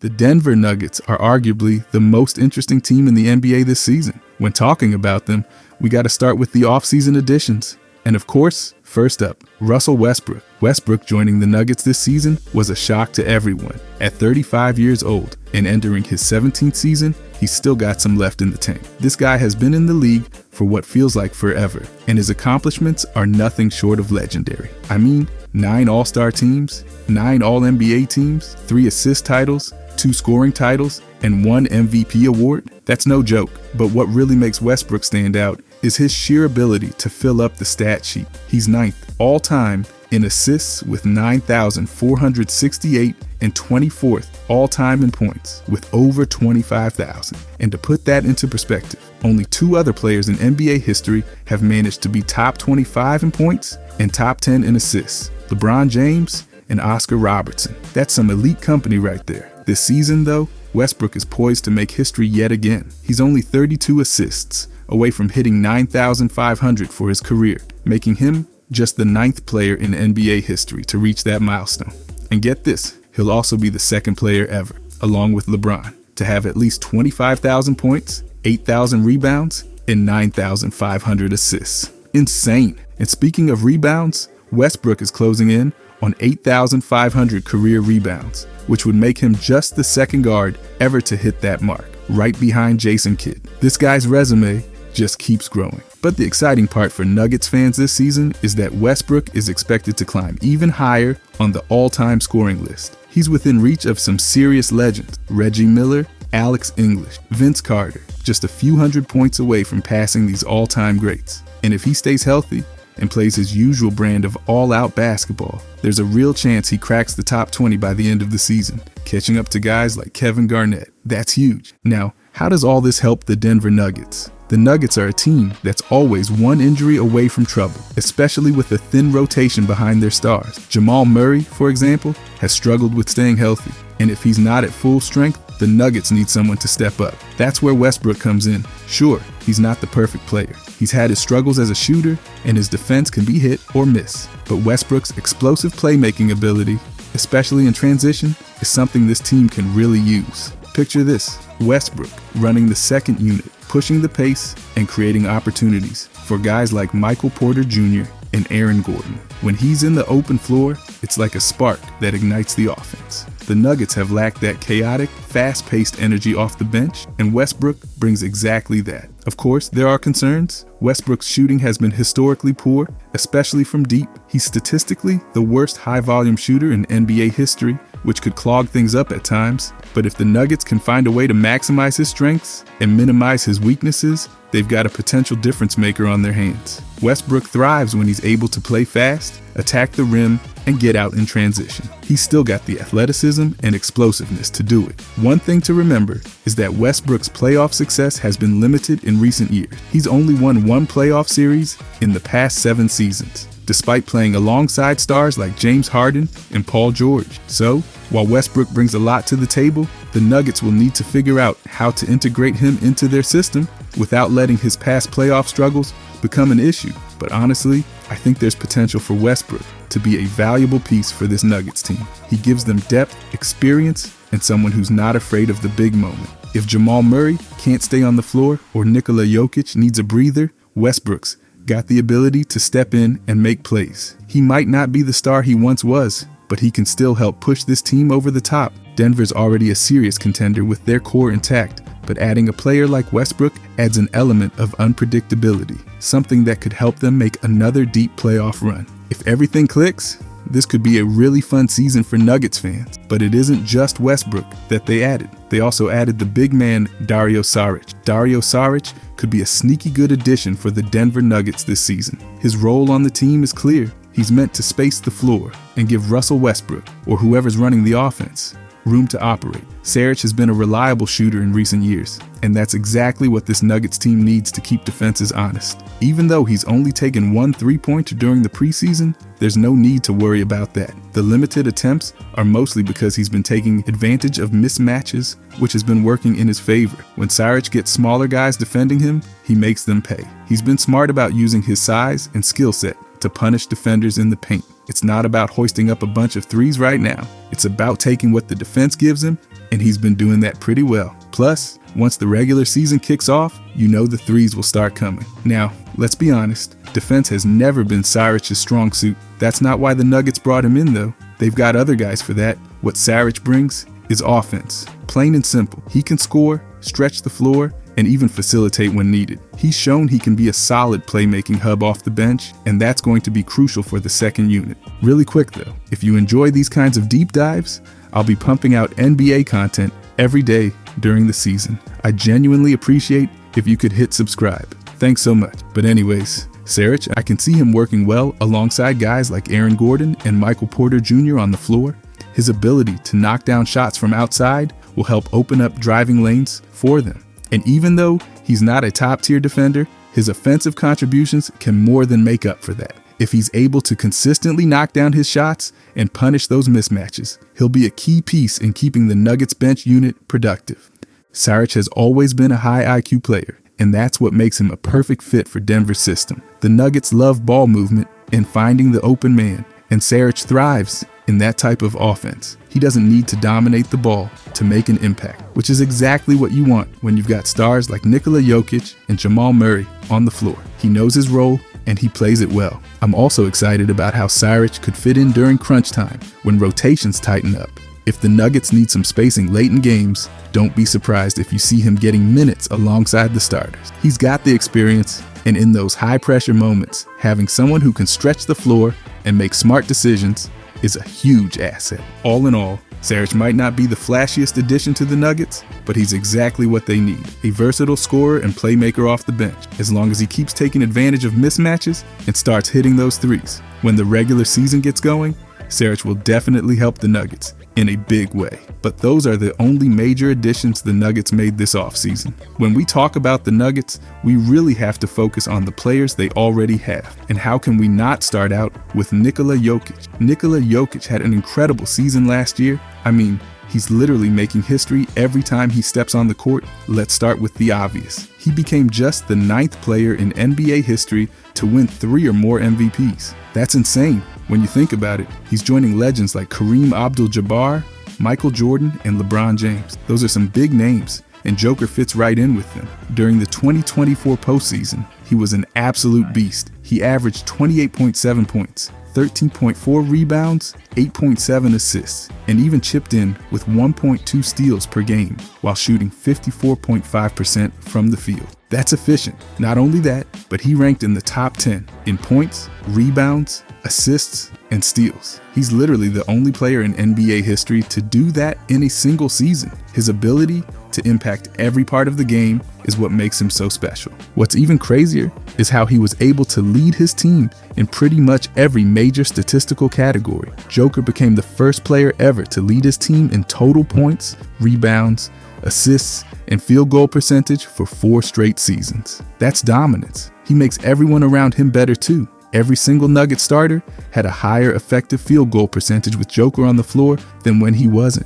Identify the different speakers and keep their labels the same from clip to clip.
Speaker 1: The Denver Nuggets are arguably the most interesting team in the NBA this season. When talking about them, we got to start with the offseason additions. And of course, first up, Russell Westbrook. Westbrook joining the Nuggets this season was a shock to everyone. At 35 years old and entering his 17th season, he's still got some left in the tank. This guy has been in the league for what feels like forever, and his accomplishments are nothing short of legendary. I mean, 9 All-Star teams, 9 All-NBA teams, 3 assist titles, 2 scoring titles, and 1 MVP award. That's no joke, but what really makes Westbrook stand out is his sheer ability to fill up the stat sheet. He's 9th all-time in assists with 9,468 and 24th all-time in points with over 25,000. And to put that into perspective, only 2 other players in NBA history have managed to be top 25 in points and top 10 in assists: LeBron James and Oscar Robertson. That's some elite company right there. This season, though, Westbrook is poised to make history yet again. He's only 32 assists away from hitting 9,500 for his career, making him just the 9th player in NBA history to reach that milestone. And get this, he'll also be the 2nd player ever, along with LeBron, to have at least 25,000 points, 8,000 rebounds, and 9,500 assists. Insane. And speaking of rebounds, Westbrook is closing in on 8,500 career rebounds, which would make him just the 2nd guard ever to hit that mark, right behind Jason Kidd. This guy's resume just keeps growing. But the exciting part for Nuggets fans this season is that Westbrook is expected to climb even higher on the all-time scoring list. He's within reach of some serious legends: Reggie Miller, Alex English, Vince Carter, just a few hundred points away from passing these all-time greats. And if he stays healthy and plays his usual brand of all-out basketball, there's a real chance he cracks the top 20 by the end of the season, catching up to guys like Kevin Garnett. That's huge. Now, how does all this help the Denver Nuggets? The Nuggets are a team that's always one injury away from trouble, especially with a thin rotation behind their stars. Jamal Murray, for example, has struggled with staying healthy, and if he's not at full strength, the Nuggets need someone to step up. That's where Westbrook comes in. Sure, he's not the perfect player. He's had his struggles as a shooter, and his defense can be hit or miss. But Westbrook's explosive playmaking ability, especially in transition, is something this team can really use. Picture this: Westbrook running the 2nd unit, pushing the pace and creating opportunities for guys like Michael Porter Jr. and Aaron Gordon. When he's in the open floor, it's like a spark that ignites the offense. The Nuggets have lacked that chaotic, fast-paced energy off the bench, and Westbrook brings exactly that. Of course, there are concerns. Westbrook's shooting has been historically poor, especially from deep. He's statistically the worst high-volume shooter in NBA history, which could clog things up at times. But if the Nuggets can find a way to maximize his strengths and minimize his weaknesses, they've got a potential difference maker on their hands. Westbrook thrives when he's able to play fast, attack the rim, and get out in transition. He's still got the athleticism and explosiveness to do it. One thing to remember is that Westbrook's playoff success has been limited in recent years. He's only won 1 playoff series in the past 7 seasons, despite playing alongside stars like James Harden and Paul George. So, while Westbrook brings a lot to the table, the Nuggets will need to figure out how to integrate him into their system without letting his past playoff struggles become an issue. But honestly, I think there's potential for Westbrook to be a valuable piece for this Nuggets team. He gives them depth, experience, and someone who's not afraid of the big moment. If Jamal Murray can't stay on the floor or Nikola Jokic needs a breather, Westbrook's got the ability to step in and make plays. He might not be the star he once was, but he can still help push this team over the top. Denver's already a serious contender with their core intact, but adding a player like Westbrook adds an element of unpredictability, something that could help them make another deep playoff run. If everything clicks, this could be a really fun season for Nuggets fans. But it isn't just Westbrook that they added. They also added the big man Dario Saric. Dario Saric could be a sneaky good addition for the Denver Nuggets this season. His role on the team is clear. He's meant to space the floor and give Russell Westbrook, or whoever's running the offense, room to operate. Saric has been a reliable shooter in recent years, and that's exactly what this Nuggets team needs to keep defenses honest. Even though he's only taken 1 3-pointer during the preseason, there's no need to worry about that. The limited attempts are mostly because he's been taking advantage of mismatches, which has been working in his favor. When Saric gets smaller guys defending him, he makes them pay. He's been smart about using his size and skill set to punish defenders in the paint. It's not about hoisting up a bunch of threes right now. It's about taking what the defense gives him and he's been doing that pretty well. Plus, once the regular season kicks off, you know the threes will start coming. Now, let's be honest, defense has never been Saric's strong suit. That's not why the Nuggets brought him in though. They've got other guys for that. What Saric brings is offense. Plain and simple. He can score, stretch the floor, and even facilitate when needed. He's shown he can be a solid playmaking hub off the bench, and that's going to be crucial for the second unit. Really quick though, if you enjoy these kinds of deep dives, I'll be pumping out NBA content every day during the season. I genuinely appreciate if you could hit subscribe. Thanks so much. But anyways, Saric, I can see him working well alongside guys like Aaron Gordon and Michael Porter Jr. on the floor. His ability to knock down shots from outside will help open up driving lanes for them. And even though he's not a top-tier defender, his offensive contributions can more than make up for that. If he's able to consistently knock down his shots and punish those mismatches, he'll be a key piece in keeping the Nuggets bench unit productive. Saric has always been a high IQ player, and that's what makes him a perfect fit for Denver's system. The Nuggets love ball movement and finding the open man, and Saric thrives in that type of offense. He doesn't need to dominate the ball to make an impact, which is exactly what you want when you've got stars like Nikola Jokic and Jamal Murray on the floor. He knows his role and he plays it well. I'm also excited about how Saric could fit in during crunch time when rotations tighten up. If the Nuggets need some spacing late in games, don't be surprised if you see him getting minutes alongside the starters. He's got the experience, and in those high-pressure moments, having someone who can stretch the floor and make smart decisions is a huge asset. All in all, Saric might not be the flashiest addition to the Nuggets, but he's exactly what they need. A versatile scorer and playmaker off the bench, as long as he keeps taking advantage of mismatches and starts hitting those threes. When the regular season gets going, Saric will definitely help the Nuggets in a big way. But those are the only major additions the Nuggets made this offseason. When we talk about the Nuggets, we really have to focus on the players they already have. And how can we not start out with Nikola Jokic? Nikola Jokic had an incredible season last year. I mean, he's literally making history every time he steps on the court. Let's start with the obvious. He became just the 9th player in NBA history to win 3 or more MVPs. That's insane. When you think about it, he's joining legends like Kareem Abdul-Jabbar, Michael Jordan, and LeBron James. Those are some big names, and Joker fits right in with them. During the 2024 postseason, he was an absolute beast. He averaged 28.7 points, 13.4 rebounds, 8.7 assists, and even chipped in with 1.2 steals per game while shooting 54.5% from the field. That's efficient. Not only that, but he ranked in the top 10 in points, rebounds, assists, and steals. He's literally the only player in NBA history to do that in a single season. His ability to impact every part of the game is what makes him so special. What's even crazier is how he was able to lead his team in pretty much every major statistical category. Joker became the first player ever to lead his team in total points, rebounds, assists, and field goal percentage for 4 straight seasons. That's dominance. He makes everyone around him better too. Every single Nugget starter had a higher effective field goal percentage with Joker on the floor than when he wasn't.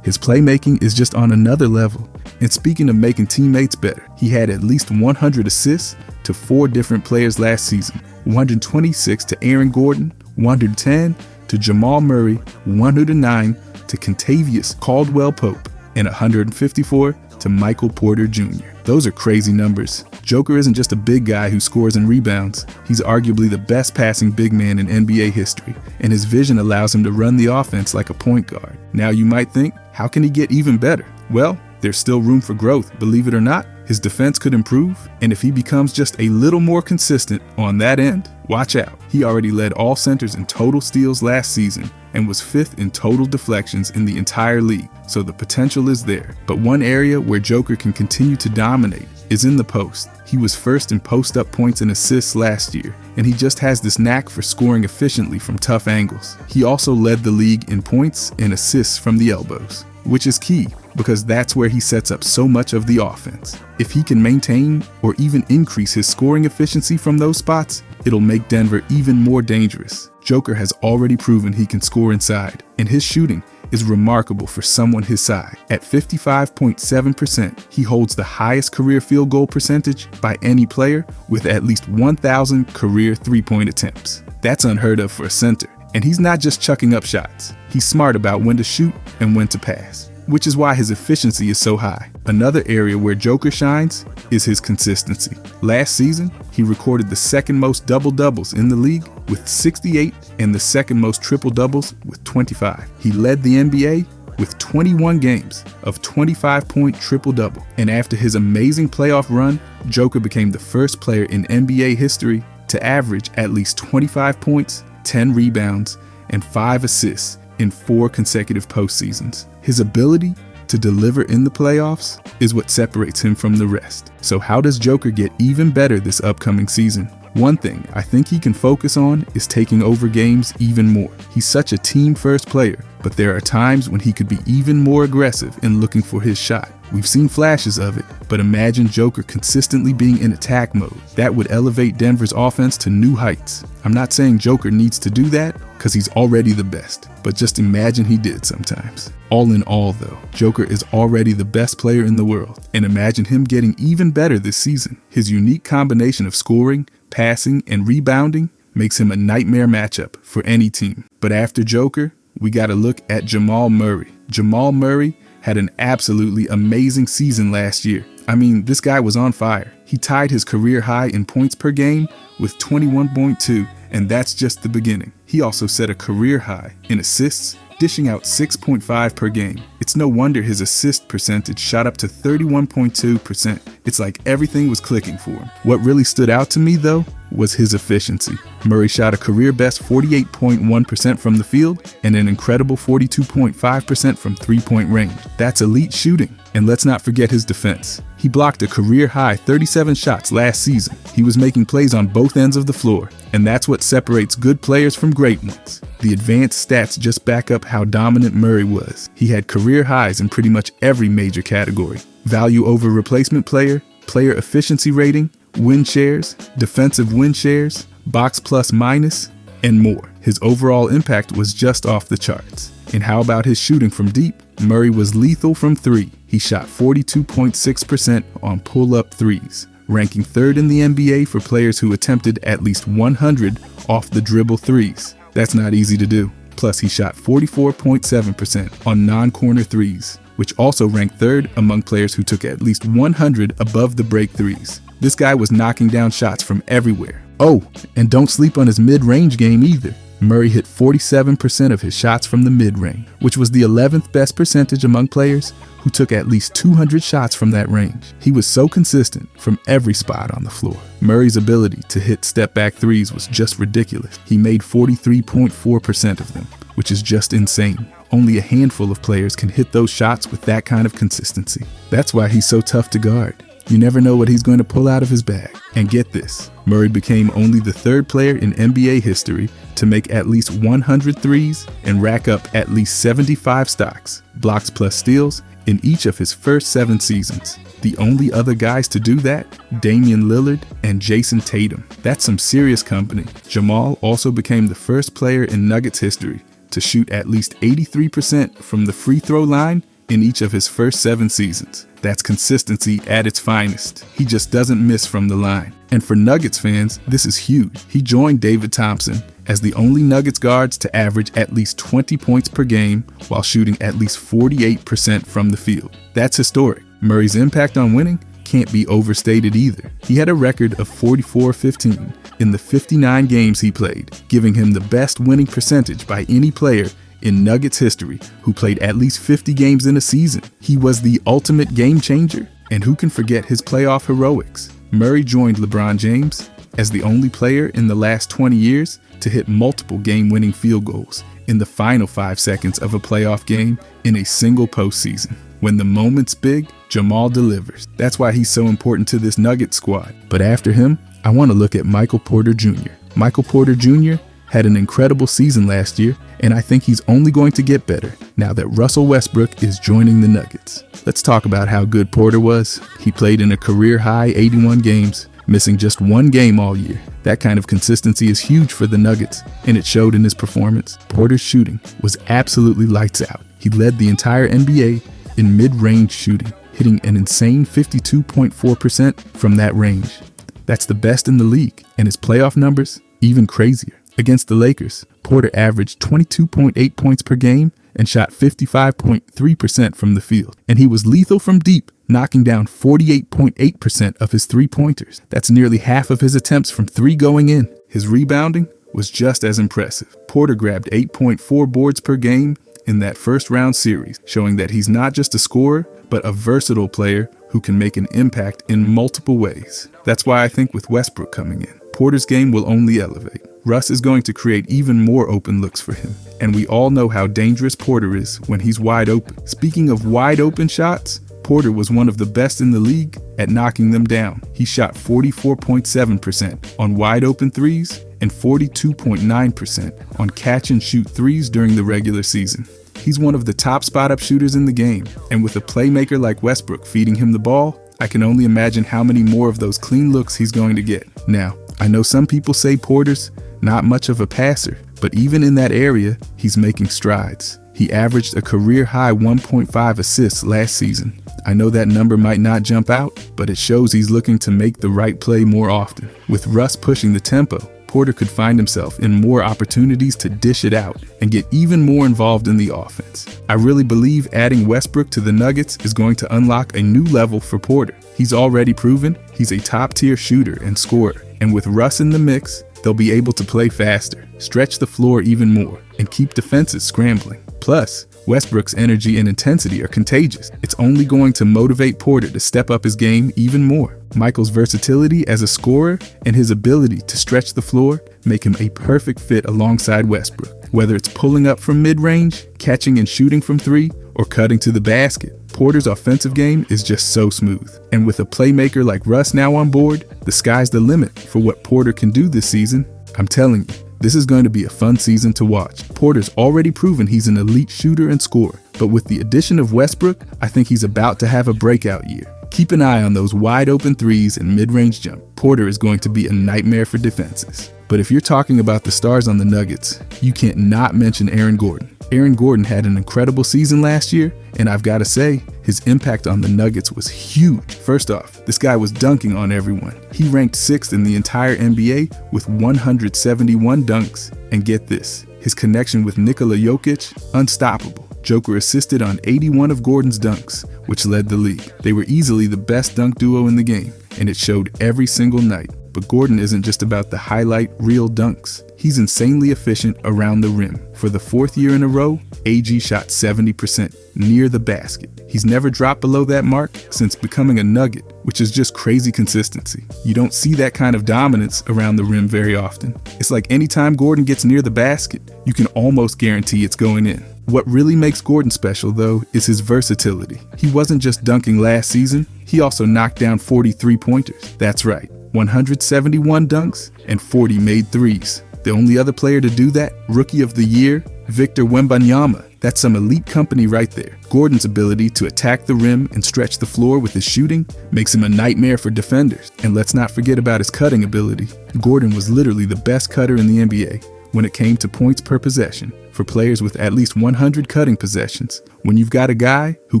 Speaker 1: His playmaking is just on another level. And speaking of making teammates better, he had at least 100 assists to 4 different players last season. 126 to Aaron Gordon, 110 to Jamal Murray, 109 to Kentavious Caldwell-Pope, and 154 to Michael Porter Jr. Those are crazy numbers. Joker isn't just a big guy who scores and rebounds. He's arguably the best passing big man in NBA history, and his vision allows him to run the offense like a point guard. Now you might think, how can he get even better? Well, there's still room for growth. Believe it or not, his defense could improve, and if he becomes just a little more consistent on that end, watch out. He already led all centers in total steals last season and was 5th in total deflections in the entire league, so the potential is there. But one area where Joker can continue to dominate is in the post. He was 1st in post-up points and assists last year, and he just has this knack for scoring efficiently from tough angles. He also led the league in points and assists from the elbows, which is key because that's where he sets up so much of the offense. If he can maintain or even increase his scoring efficiency from those spots, it'll make Denver even more dangerous. Joker has already proven he can score inside, and his shooting is remarkable for someone his size. At 55.7%, he holds the highest career field goal percentage by any player with at least 1,000 career three-point attempts. That's unheard of for a center. And he's not just chucking up shots. He's smart about when to shoot and when to pass. which is why his efficiency is so high. Another area where Joker shines is his consistency. Last season, he recorded the second most double-doubles in the league with 68 and the second most triple-doubles with 25. He led the NBA with 21 games of 25-point triple-double. And after his amazing playoff run, Joker became the first player in NBA history to average at least 25 points, 10 rebounds, and 5 assists in 4 consecutive postseasons. His ability to deliver in the playoffs is what separates him from the rest. So how does Joker get even better this upcoming season? One thing I think he can focus on is taking over games even more. He's such a team-first player, but there are times when he could be even more aggressive in looking for his shot. We've seen flashes of it, but imagine Joker consistently being in attack mode. That would elevate Denver's offense to new heights. I'm not saying Joker needs to do that, because he's already the best, but just imagine he did sometimes. All in all though, Joker is already the best player in the world, and imagine him getting even better this season. His unique combination of scoring, passing, and rebounding makes him a nightmare matchup for any team. But after Joker, we gotta look at Jamal Murray. Jamal Murray had an absolutely amazing season last year. I mean, this guy was on fire. He tied his career high in points per game with 21.2, and that's just the beginning. He also set a career high in assists, dishing out 6.5 per game. It's no wonder his assist percentage shot up to 31.2%. It's like everything was clicking for him. What really stood out to me though was his efficiency. Murray shot a career best 48.1% from the field and an incredible 42.5% from three-point range. That's elite shooting. And let's not forget his defense. He blocked a career-high 37 shots last season. He was making plays on both ends of the floor, and that's what separates good players from great ones. The advanced stats just back up how dominant Murray was. He had career highs in pretty much every major category: value over replacement player, player efficiency rating, win shares, defensive win shares, box plus minus, and more. His overall impact was just off the charts. And how about his shooting from deep? Murray was lethal from three. He shot 42.6% on pull-up threes, ranking third in the NBA for players who attempted at least 100 off-the-dribble threes. That's not easy to do. Plus, he shot 44.7% on non-corner threes, which also ranked third among players who took at least 100 above-the-break threes. This guy was knocking down shots from everywhere. Oh, and don't sleep on his mid-range game either. Murray hit 47% of his shots from the mid-range, which was the 11th best percentage among players who took at least 200 shots from that range. He was so consistent from every spot on the floor. Murray's ability to hit step-back threes was just ridiculous. He made 43.4% of them, which is just insane. Only a handful of players can hit those shots with that kind of consistency. That's why he's so tough to guard. You never know what he's going to pull out of his bag. And get this, Murray became only the third player in NBA history to make at least 100 threes and rack up at least 75 stocks, blocks plus steals, in each of his first 7 seasons. The only other guys to do that, Damian Lillard and Jason Tatum. That's some serious company. Jamal also became the first player in Nuggets history to shoot at least 83% from the free throw line in each of his first 7 seasons. That's consistency at its finest. He just doesn't miss from the line. And for Nuggets fans, this is huge. He joined David Thompson as the only Nuggets guards to average at least 20 points per game while shooting at least 48% from the field. That's historic. Murray's impact on winning can't be overstated either. He had a record of 44-15 in the 59 games he played, giving him the best winning percentage by any player in Nuggets history who played at least 50 games in a season. He was the ultimate game changer, and who can forget his playoff heroics? Murray joined LeBron James as the only player in the last 20 years to hit multiple game-winning field goals in the final 5 seconds of a playoff game in a single postseason. When the moment's big, Jamal delivers. That's why he's so important to this Nuggets squad. But after him, I want to look at Michael Porter Jr. Michael Porter Jr. had an incredible season last year, and I think he's only going to get better now that Russell Westbrook is joining the Nuggets. Let's talk about how good Porter was. He played in a career-high 81 games, missing just 1 game all year. That kind of consistency is huge for the Nuggets, and it showed in his performance. Porter's shooting was absolutely lights out. He led the entire NBA in mid-range shooting, hitting an insane 52.4% from that range. That's the best in the league, and his playoff numbers even crazier. Against the Lakers, Porter averaged 22.8 points per game and shot 55.3% from the field. And he was lethal from deep, knocking down 48.8% of his three-pointers. That's nearly half of his attempts from three going in. His rebounding was just as impressive. Porter grabbed 8.4 boards per game in that first-round series, showing that he's not just a scorer, but a versatile player who can make an impact in multiple ways. That's why I think with Westbrook coming in, Porter's game will only elevate. Russ is going to create even more open looks for him, and we all know how dangerous Porter is when he's wide open. Speaking of wide open shots, Porter was one of the best in the league at knocking them down. He shot 44.7% on wide open threes and 42.9% on catch and shoot threes during the regular season. He's one of the top spot-up shooters in the game, and with a playmaker like Westbrook feeding him the ball, I can only imagine how many more of those clean looks he's going to get. Now, I know some people say Porter's not much of a passer, but even in that area, he's making strides. He averaged a career-high 1.5 assists last season. I know that number might not jump out, but it shows he's looking to make the right play more often. With Russ pushing the tempo, Porter could find himself in more opportunities to dish it out and get even more involved in the offense. I really believe adding Westbrook to the Nuggets is going to unlock a new level for Porter. He's already proven he's a top-tier shooter and scorer, and with Russ in the mix, they'll be able to play faster, stretch the floor even more, and keep defenses scrambling. Plus, Westbrook's energy and intensity are contagious. It's only going to motivate Porter to step up his game even more. Michael's versatility as a scorer and his ability to stretch the floor make him a perfect fit alongside Westbrook. Whether it's pulling up from mid-range, catching and shooting from three, or cutting to the basket, Porter's offensive game is just so smooth. And with a playmaker like Russ now on board, the sky's the limit for what Porter can do this season. I'm telling you, this is going to be a fun season to watch. Porter's already proven he's an elite shooter and scorer, but with the addition of Westbrook, I think he's about to have a breakout year. Keep an eye on those wide open threes and mid-range jump. Porter is going to be a nightmare for defenses. But if you're talking about the stars on the Nuggets, you can't not mention Aaron Gordon. Aaron Gordon had an incredible season last year, and I've got to say, his impact on the Nuggets was huge. First off, this guy was dunking on everyone. He ranked 6th in the entire NBA with 171 dunks, and get this, his connection with Nikola Jokic, unstoppable. Joker assisted on 81 of Gordon's dunks, which led the league. They were easily the best dunk duo in the game, and it showed every single night. But Gordon isn't just about the highlight reel dunks. He's insanely efficient around the rim. For the 4th year in a row, AG shot 70% near the basket. He's never dropped below that mark since becoming a Nugget, which is just crazy consistency. You don't see that kind of dominance around the rim very often. It's like anytime Gordon gets near the basket, you can almost guarantee it's going in. What really makes Gordon special, though, is his versatility. He wasn't just dunking last season, he also knocked down 40 three-pointers. That's right, 171 dunks and 40 made threes. The only other player to do that, Rookie of the Year, Victor Wembanyama. That's some elite company right there. Gordon's ability to attack the rim and stretch the floor with his shooting makes him a nightmare for defenders. And let's not forget about his cutting ability. Gordon was literally the best cutter in the NBA when it came to points per possession for players with at least 100 cutting possessions. When you've got a guy who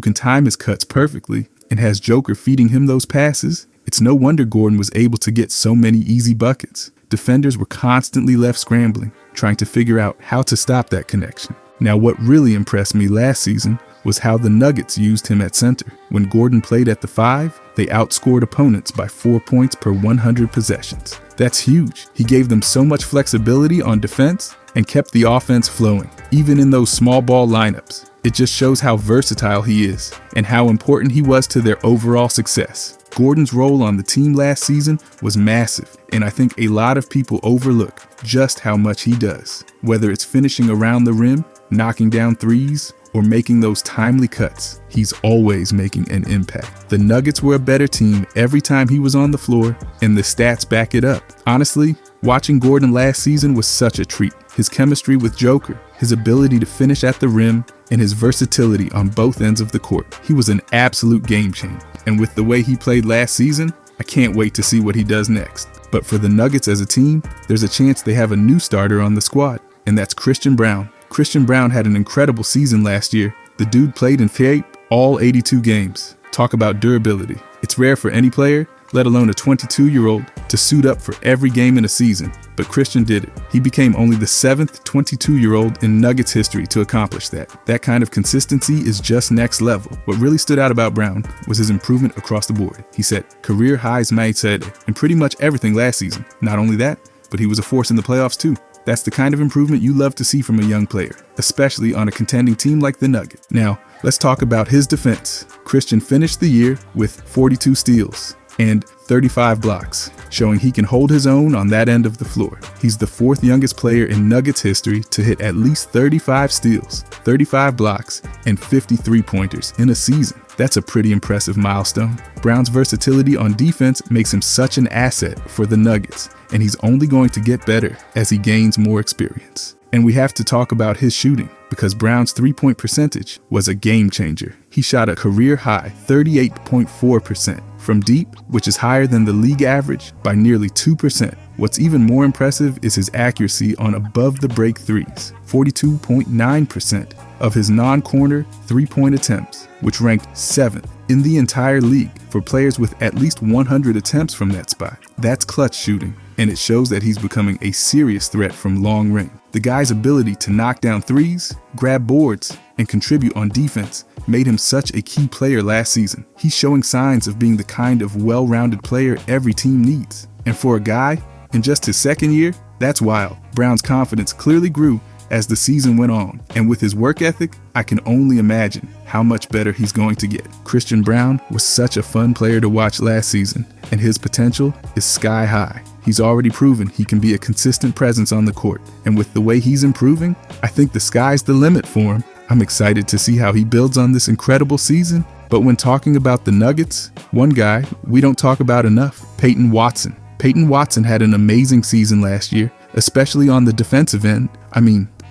Speaker 1: can time his cuts perfectly and has Joker feeding him those passes, it's no wonder Gordon was able to get so many easy buckets. Defenders were constantly left scrambling, trying to figure out how to stop that connection. Now, what really impressed me last season was how the Nuggets used him at center. When Gordon played at the 5, they outscored opponents by 4 points per 100 possessions. That's huge. He gave them so much flexibility on defense and kept the offense flowing, even in those small ball lineups. It just shows how versatile he is and how important he was to their overall success. Gordon's role on the team last season was massive, and I think a lot of people overlook just how much he does. Whether it's finishing around the rim, knocking down threes, or making those timely cuts, he's always making an impact. The Nuggets were a better team every time he was on the floor, and the stats back it up. Honestly, watching Gordon last season was such a treat. His chemistry with Joker, his ability to finish at the rim, and his versatility on both ends of the court. He was an absolute game changer. And with the way he played last season, I can't wait to see what he does next. But for the Nuggets as a team, there's a chance they have a new starter on the squad, and that's Christian Braun. Christian Braun had an incredible season last year. The dude played in shape all 82 games. Talk about durability. It's rare for any player let alone a 22-year-old, to suit up for every game in a season. But Christian did it. He became only the 7th 22-year-old in Nuggets history to accomplish that. That kind of consistency is just next level. What really stood out about Brown was his improvement across the board. He set career highs in pretty much everything last season. Not only that, but he was a force in the playoffs too. That's the kind of improvement you love to see from a young player, especially on a contending team like the Nuggets. Now, let's talk about his defense. Christian finished the year with 42 steals and 35 blocks, showing he can hold his own on that end of the floor. He's the 4th youngest player in Nuggets history to hit at least 35 steals, 35 blocks, and 50 three-pointers in a season. That's a pretty impressive milestone. Brown's versatility on defense makes him such an asset for the Nuggets, and he's only going to get better as he gains more experience. And we have to talk about his shooting, because Brown's three-point percentage was a game changer. He shot a career-high 38.4% from deep, which is higher than the league average by nearly 2%. What's even more impressive is his accuracy on above-the-break threes, 42.9% of his non-corner three-point attempts, which ranked 7th in the entire league for players with at least 100 attempts from that spot. That's clutch shooting, and it shows that he's becoming a serious threat from long range. The guy's ability to knock down threes, grab boards, and contribute on defense made him such a key player last season. He's showing signs of being the kind of well-rounded player every team needs. And for a guy in just his 2nd year, that's wild. Brown's confidence clearly grew as the season went on, and with his work ethic, I can only imagine how much better he's going to get. Christian Brown was such a fun player to watch last season, and his potential is sky high. He's already proven he can be a consistent presence on the court, and with the way he's improving, I think the sky's the limit for him. I'm excited to see how he builds on this incredible season. But when talking about the Nuggets, one guy we don't talk about enough, Peyton Watson. Peyton Watson had an amazing season last year, especially on the defensive end.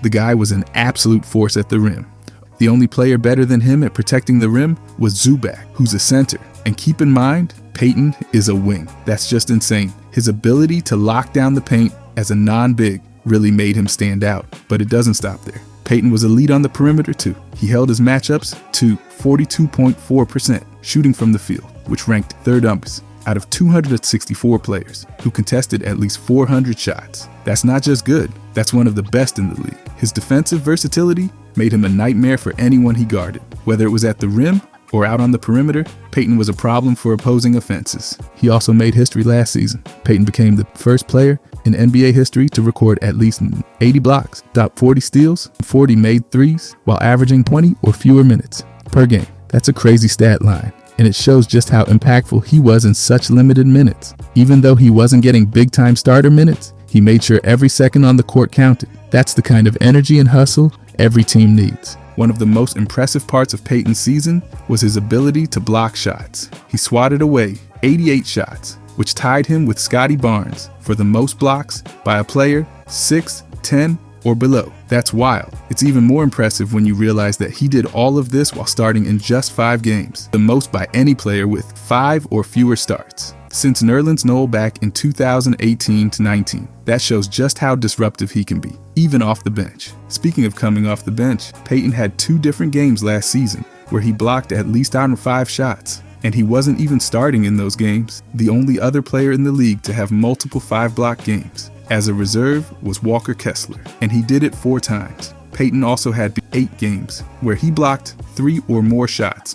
Speaker 1: The guy was an absolute force at the rim. The only player better than him at protecting the rim was Zubac, who's a center. And keep in mind, Peyton is a wing. That's just insane. His ability to lock down the paint as a non-big really made him stand out. But it doesn't stop there. Peyton was elite on the perimeter too. He held his matchups to 42.4% shooting from the field, which ranked 3rd out of 264 players who contested at least 400 shots. That's not just good, that's one of the best in the league. His defensive versatility made him a nightmare for anyone he guarded. Whether it was at the rim or out on the perimeter, Peyton was a problem for opposing offenses. He also made history last season. Peyton became the first player in NBA history to record at least 80 blocks, top 40 steals, 40 made threes, while averaging 20 or fewer minutes per game. That's a crazy stat line, and it shows just how impactful he was in such limited minutes. Even though he wasn't getting big-time starter minutes, he made sure every second on the court counted. That's the kind of energy and hustle every team needs. One of the most impressive parts of Peyton's season was his ability to block shots. He swatted away 88 shots, which tied him with Scotty Barnes for the most blocks by a player 6, 10, or below. That's wild. It's even more impressive when you realize that he did all of this while starting in just 5 games, the most by any player with 5 or fewer starts since Nerlens Noel back in 2018-19. That shows just how disruptive he can be, even off the bench. Speaking of coming off the bench, Peyton had 2 different games last season where he blocked at least out of 5 shots. And he wasn't even starting in those games, the only other player in the league to have multiple 5-block games. As a reserve was Walker Kessler, and he did it 4 times. Peyton also had 8 games where he blocked 3 or more shots.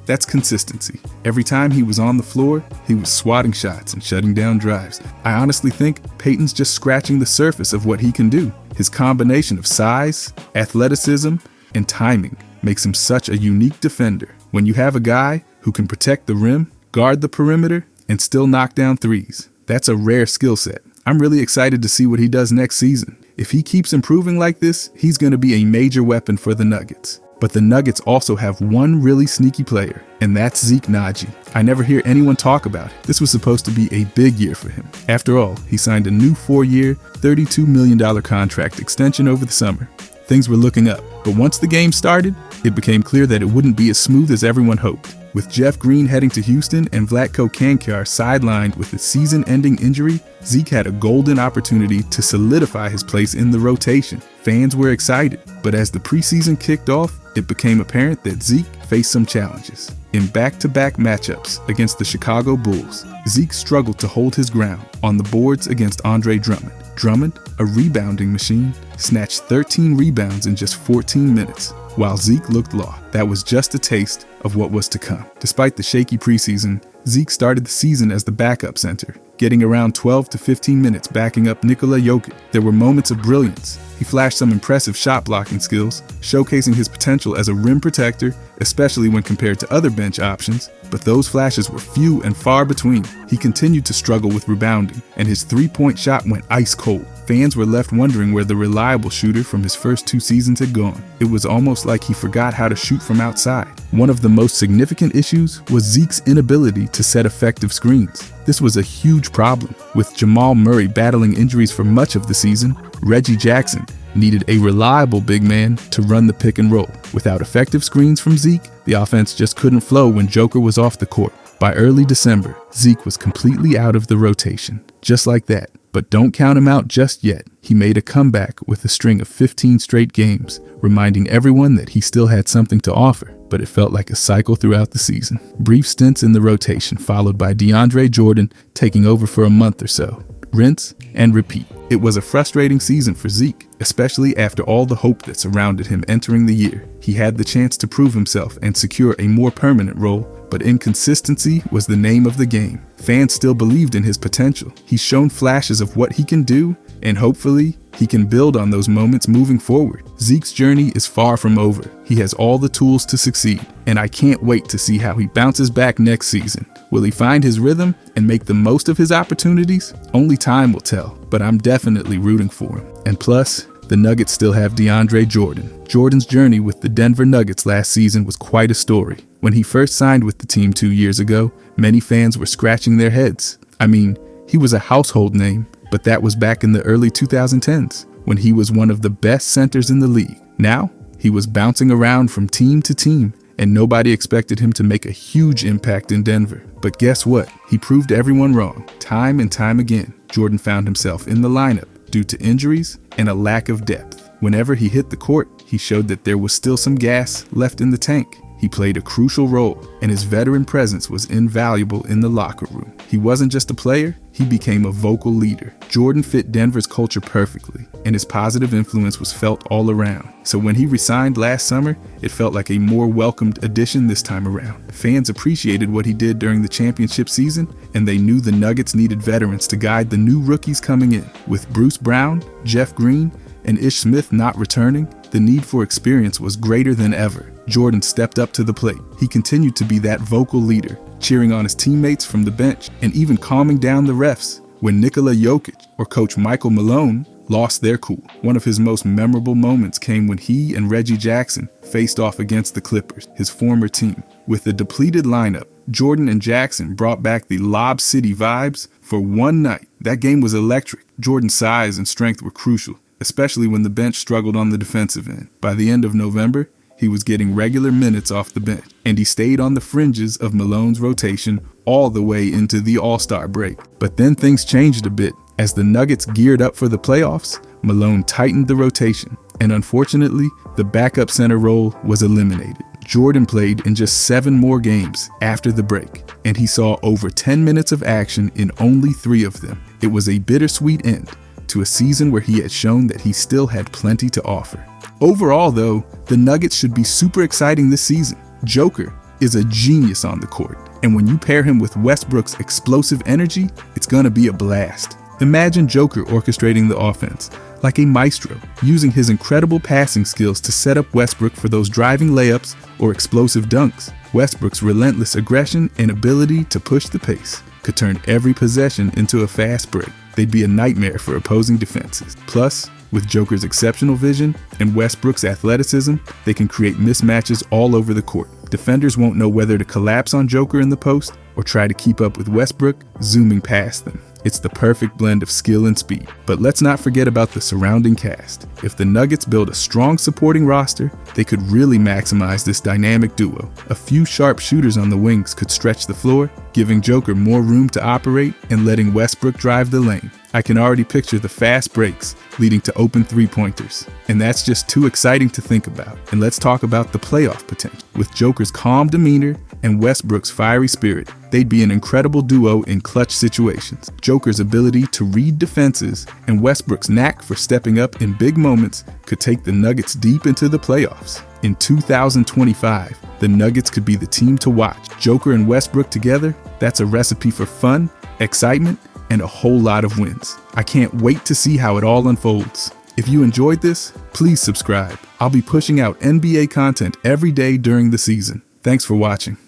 Speaker 1: That's consistency. Every time he was on the floor, he was swatting shots and shutting down drives. I honestly think Peyton's just scratching the surface of what he can do. His combination of size, athleticism, and timing makes him such a unique defender. When you have a guy who can protect the rim, guard the perimeter, and still knock down threes, that's a rare skill set. I'm really excited to see what he does next season. If he keeps improving like this, he's going to be a major weapon for the Nuggets. But the Nuggets also have one really sneaky player, and that's Zeke. I never hear anyone talk about it. This was supposed to be a big year for him. After all, he signed a new 4-year, $32 million contract extension over the summer. Things were looking up, but once the game started, it became clear that it wouldn't be as smooth as everyone hoped. With Jeff Green heading to Houston and Vlatko Cancar sidelined with a season-ending injury, Zeke had a golden opportunity to solidify his place in the rotation. Fans were excited, but as the preseason kicked off, it became apparent that Zeke faced some challenges. In back-to-back matchups against the Chicago Bulls, Zeke struggled to hold his ground on the boards against Andre Drummond. Drummond, a rebounding machine, snatched 13 rebounds in just 14 minutes, while Zeke looked lost. That was just a taste of what was to come. Despite the shaky preseason, Zeke started the season as the backup center, getting around 12 to 15 minutes backing up Nikola Jokic. There were moments of brilliance. He flashed some impressive shot blocking skills, showcasing his potential as a rim protector, especially when compared to other bench options, but those flashes were few and far between. He continued to struggle with rebounding, and his three-point shot went ice cold. Fans were left wondering where the reliable shooter from his first 2 seasons had gone. It was almost like he forgot how to shoot from outside. One of the most significant issues was Zeke's inability to set effective screens. This was a huge problem. With Jamal Murray battling injuries for much of the season, Reggie Jackson needed a reliable big man to run the pick and roll. Without effective screens from Zeke, the offense just couldn't flow when Joker was off the court. By early December, Zeke was completely out of the rotation. Just like that. But don't count him out just yet. He made a comeback with a string of 15 straight games, reminding everyone that he still had something to offer, but it felt like a cycle throughout the season. Brief stints in the rotation, followed by DeAndre Jordan taking over for a month or so. Rinse and repeat. It was a frustrating season for Zeke, especially after all the hope that surrounded him entering the year. He had the chance to prove himself and secure a more permanent role, but inconsistency was the name of the game. Fans still believed in his potential. He's shown flashes of what he can do, and hopefully, he can build on those moments moving forward. Zeke's journey is far from over. He has all the tools to succeed, and I can't wait to see how he bounces back next season. Will he find his rhythm and make the most of his opportunities? Only time will tell, but I'm definitely rooting for him. And plus, the Nuggets still have DeAndre Jordan. Jordan's journey with the Denver Nuggets last season was quite a story. When he first signed with the team 2 years ago, many fans were scratching their heads. I mean, he was a household name, but that was back in the early 2010s, when he was one of the best centers in the league. Now, he was bouncing around from team to team, and nobody expected him to make a huge impact in Denver. But guess what? He proved everyone wrong. Time and time again, Jordan found himself in the lineup due to injuries and a lack of depth. Whenever he hit the court, he showed that there was still some gas left in the tank. He played a crucial role, and his veteran presence was invaluable in the locker room. He wasn't just a player, he became a vocal leader. Jordan fit Denver's culture perfectly, and his positive influence was felt all around. So when he resigned last summer, it felt like a more welcomed addition this time around. Fans appreciated what he did during the championship season, and they knew the Nuggets needed veterans to guide the new rookies coming in. With Bruce Brown, Jeff Green, and Ish Smith not returning, the need for experience was greater than ever. Jordan stepped up to the plate. He continued to be that vocal leader, cheering on his teammates from the bench and even calming down the refs when Nikola Jokic or Coach Michael Malone lost their cool. One of his most memorable moments came when he and Reggie Jackson faced off against the Clippers, his former team. With a depleted lineup, Jordan and Jackson brought back the Lob City vibes for one night. That game was electric. Jordan's size and strength were crucial, especially when the bench struggled on the defensive end. By the end of November, he was getting regular minutes off the bench, and he stayed on the fringes of Malone's rotation all the way into the All-Star break. But then things changed a bit. As the Nuggets geared up for the playoffs, Malone tightened the rotation, and unfortunately, the backup center role was eliminated. Jordan played in just 7 more games after the break, and he saw over 10 minutes of action in only 3 of them. It was a bittersweet end to a season where he had shown that he still had plenty to offer. Overall, though, the Nuggets should be super exciting this season. Joker is a genius on the court, and when you pair him with Westbrook's explosive energy, it's gonna be a blast. Imagine Joker orchestrating the offense like a maestro, using his incredible passing skills to set up Westbrook for those driving layups or explosive dunks. Westbrook's relentless aggression and ability to push the pace could turn every possession into a fast break. They'd be a nightmare for opposing defenses. Plus, with Joker's exceptional vision and Westbrook's athleticism, they can create mismatches all over the court. Defenders won't know whether to collapse on Joker in the post or try to keep up with Westbrook zooming past them. It's the perfect blend of skill and speed. But let's not forget about the surrounding cast. If the Nuggets build a strong supporting roster, they could really maximize this dynamic duo. A few sharp shooters on the wings could stretch the floor, giving Joker more room to operate and letting Westbrook drive the lane. I can already picture the fast breaks leading to open three-pointers. And that's just too exciting to think about. And let's talk about the playoff potential. With Joker's calm demeanor and Westbrook's fiery spirit, they'd be an incredible duo in clutch situations. Joker's ability to read defenses and Westbrook's knack for stepping up in big moments could take the Nuggets deep into the playoffs. In 2025, the Nuggets could be the team to watch. Joker and Westbrook together, that's a recipe for fun, excitement, and a whole lot of wins. I can't wait to see how it all unfolds. If you enjoyed this, please subscribe. I'll be pushing out NBA content every day during the season. Thanks for watching.